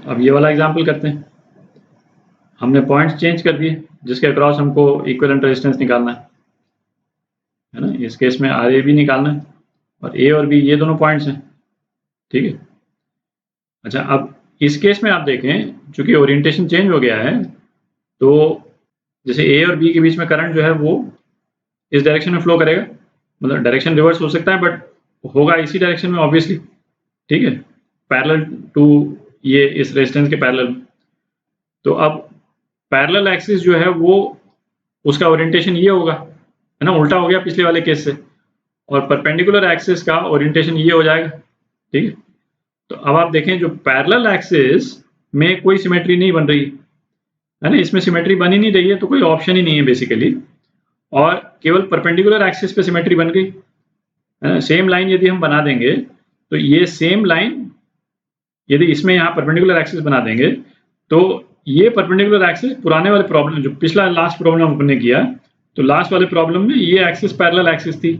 अब ये वाला एग्जाम्पल करते हैं। हमने पॉइंट्स चेंज कर दिए जिसके अक्रॉस हमको इक्विवेलेंट रेजिस्टेंस निकालना है ना। इस केस में आर ए भी निकालना है और ए और बी ये दोनों पॉइंट्स हैं, ठीक है। अच्छा, अब इस केस में आप देखें चूंकि ओरिएंटेशन चेंज हो गया है, तो जैसे ए और बी के बीच में करंट जो है वो इस डायरेक्शन में फ्लो करेगा, मतलब डायरेक्शन रिवर्स हो सकता है बट होगा इसी डायरेक्शन में ऑब्वियसली, ठीक है, पैरेलल टू ये इस रेजिस्टेंस के पैरेलल। तो अब पैरेलल एक्सिस जो है वो उसका ओरिएंटेशन ये होगा, है ना, उल्टा हो गया पिछले वाले केस से, और परपेंडिकुलर एक्सिस का ओरिएंटेशन ये हो जाएगा, ठीक है। तो अब आप देखें जो पैरेलल एक्सिस में कोई सिमेट्री नहीं बन रही है ना, इसमें सिमेट्री बन ही नहीं रही है, तो कोई ऑप्शन ही नहीं है बेसिकली, और केवल परपेंडिकुलर एक्सिस पे सिमेट्री बन गई है ना। सेम लाइन यदि हम बना देंगे तो ये सेम लाइन यदि इसमें यहाँ परपेंडिकुलर एक्सिस बना देंगे तो ये परपेंडिकुलर एक्सिस पुराने वाले प्रॉब्लम जो पिछला लास्ट प्रॉब्लम हमने किया, तो लास्ट वाले प्रॉब्लम में ये एक्सिस पैरेलल एक्सिस थी,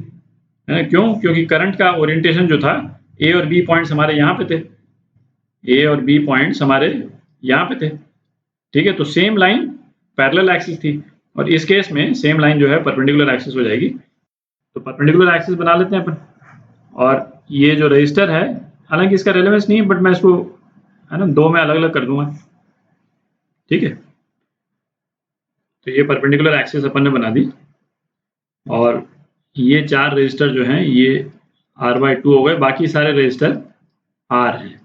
है ना। क्यों? क्योंकि करंट का ओरिएंटेशन जो था ए और बी पॉइंट्स हमारे यहाँ पे थे, ए और बी पॉइंट्स हमारे यहाँ पे थे, ठीक है। तो सेम लाइन पैरेलल एक्सिस थी, और इस केस में सेम लाइन जो है परपेंडिकुलर एक्सिस हो जाएगी। तो परपेंडिकुलर एक्सिस बना लेते हैं अपन, और ये जो रजिस्टर है, हालांकि इसका रेलेवेंस नहीं है बट मैं इसको है ना दो में अलग अलग कर दूंगा, ठीक है। तो ये परपेंडिकुलर एक्सिस अपन ने बना दी, और ये चार रजिस्टर जो हैं ये R/2 हो गए, बाकी सारे रजिस्टर R हैं,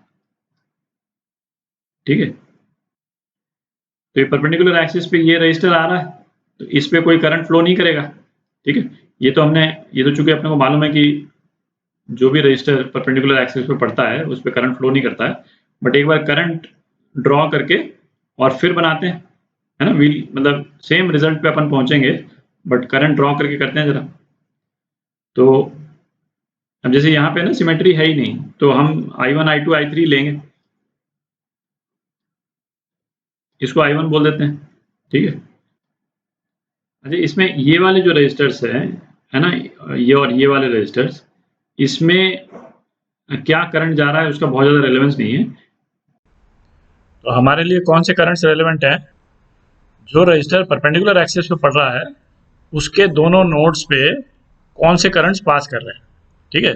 ठीक है। तो ये परपेंडिकुलर एक्सिस पे ये रजिस्टर आ रहा है, तो इस पे कोई करंट फ्लो नहीं करेगा, ठीक है। ये तो चूंकि अपने को मालूम है कि जो भी रजिस्टर परपेंडिकुलर एक्सिस पे पड़ता है उस पर करंट फ्लो नहीं करता है, बट एक बार करंट ड्रॉ करके और फिर बनाते हैं, है ना, व्हील मतलब सेम रिजल्ट पे अपन पहुंचेंगे बट करंट ड्रॉ करके करते हैं जरा। तो अब जैसे यहाँ पे ना सिमेट्री है ही नहीं, तो हम I1 I2 I3 लेंगे, इसको I1 बोल देते हैं, ठीक है। अच्छा, इसमें ये वाले जो रजिस्टर्स हैं, है ना, ये और ये वाले रजिस्टर्स, इसमें क्या करंट जा रहा है उसका बहुत ज़्यादा रेलेवेंस नहीं है। तो हमारे लिए कौन से करंट्स रेलेवेंट है? जो रजिस्टर परपेंडिकुलर एक्सिस पे पड़ रहा है उसके दोनों नोड्स पे कौन से करंट्स पास कर रहे हैं, ठीक है।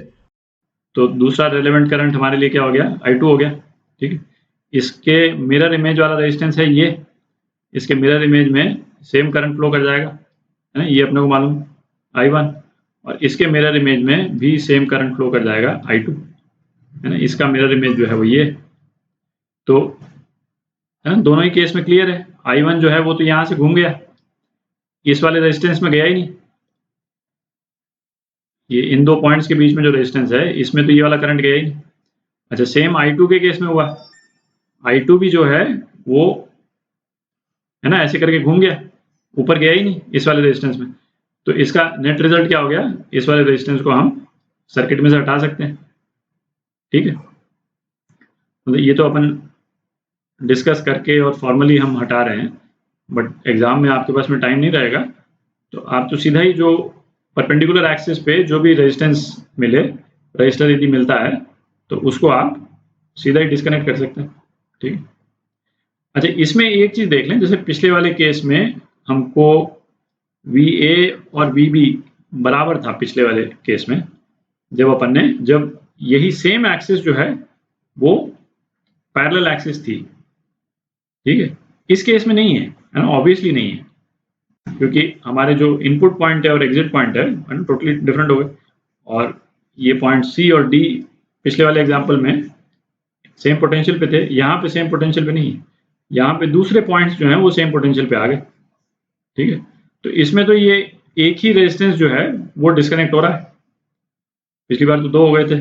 तो दूसरा रेलेवेंट करंट हमारे लिए क्या हो गया? I2 हो गया, ठीक है। इसके मिरर इमेज वाला रेजिस्टेंस है ये, इसके मिरर इमेज में सेम करंट फ्लो कर जाएगा, है ना, ये अपने को मालूम I1, और इसके मिरर इमेज में भी सेम करंट फ्लो कर जाएगा I2, है ना। इसका मिरर इमेज जो है वो ये, तो है ना, दोनों ही केस में क्लियर है। I1 जो है वो तो यहाँ से घूम गया, इस वाले रेजिस्टेंस में गया ही नहीं, ये इन दो पॉइंट्स के बीच में जो रेजिस्टेंस है इसमें तो ये वाला करंट गया ही नहीं। अच्छा, सेम I2 के केस में हुआ, I2 भी जो है वो है ना ऐसे करके घूम गया, ऊपर गया ही नहीं इस वाले रेजिस्टेंस में। तो इसका नेट रिजल्ट क्या हो गया? इस वाले रेजिस्टेंस को हम सर्किट में से हटा सकते हैं, ठीक है। मतलब ये तो अपन डिस्कस करके और फॉर्मली हम हटा रहे हैं, बट एग्जाम में आपके पास में टाइम नहीं रहेगा, तो आप तो सीधा ही जो परपेंडिकुलर एक्सिस पे जो भी रेजिस्टेंस मिले, रजिस्टर यदि मिलता है तो उसको आप सीधा ही डिस्कनेक्ट कर सकते हैं, ठीक है। अच्छा, इसमें एक चीज देख लें, जैसे पिछले वाले केस में हमको VA और VB बराबर था पिछले वाले केस में, जब यही सेम एक्सिस जो है वो पैरेलल एक्सिस थी, ठीक है। इस केस में नहीं है ना, ऑब्वियसली नहीं है, क्योंकि हमारे जो इनपुट पॉइंट है और एग्जिट पॉइंट है ना टोटली डिफरेंट हो गए, और ये पॉइंट C और D पिछले वाले एग्जांपल में सेम पोटेंशियल पे थे, यहाँ पे सेम पोटेंशियल पे नहीं है, यहाँ पे दूसरे पॉइंट्स जो हैं वो सेम पोटेंशियल पे आ गए, ठीक है। तो इसमें तो ये एक ही रेजिस्टेंस जो है वो डिस्कनेक्ट हो रहा है, पिछली बार तो दो हो गए थे,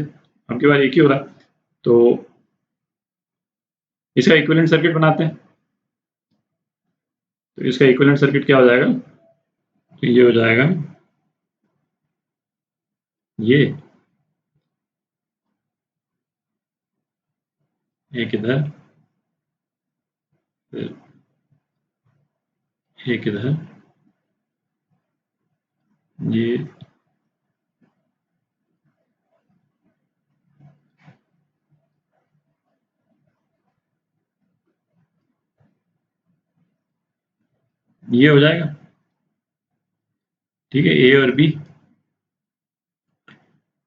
अब की बार एक ही हो रहा है। तो इसका इक्विवेलेंट सर्किट बनाते हैं, तो इसका इक्विवेलेंट सर्किट क्या हो जाएगा? तो ये हो जाएगा ये एक इधर, फिर एक इधर, ये ये हो जाएगा, ठीक है, ए और बी।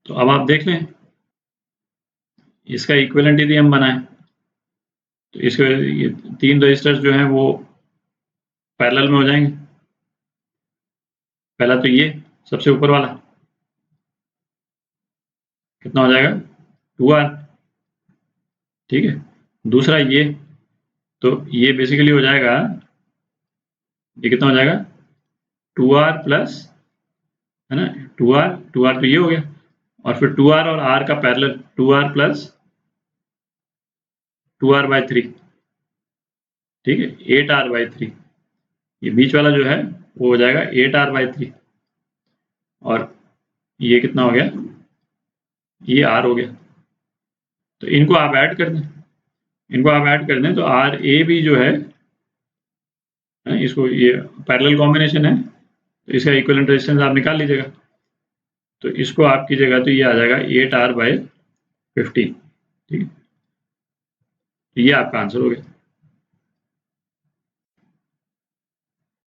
तो अब आप देख लें, इसका इक्विवेलेंट यदि हम बनाएं तो इसके ये 3 रजिस्टर्स जो हैं वो पैरेलल में हो जाएंगे। पहला तो ये सबसे ऊपर वाला कितना हो जाएगा 2R, ठीक है। दूसरा ये, तो ये बेसिकली हो जाएगा, ये कितना हो जाएगा 2R प्लस, है ना, 2R तो ये हो गया, और फिर 2R और R का पैरेलल 2R प्लस 2R/3, ठीक है, 8R/3। ये बीच वाला जो है वो हो जाएगा 8R/3, और ये कितना हो गया, ये R हो गया। तो इनको आप ऐड कर दें, इनको आप ऐड कर दें तो आर ए भी जो है, इसको ये पैरेलल कॉम्बिनेशन है, तो इसका इक्विवेलेंट रेजिस्टेंस आप निकाल लीजिएगा। तो इसको आप कीजिएगा तो ये आ जाएगा 8R/15, ठीक है। ये आपका आंसर हो गया।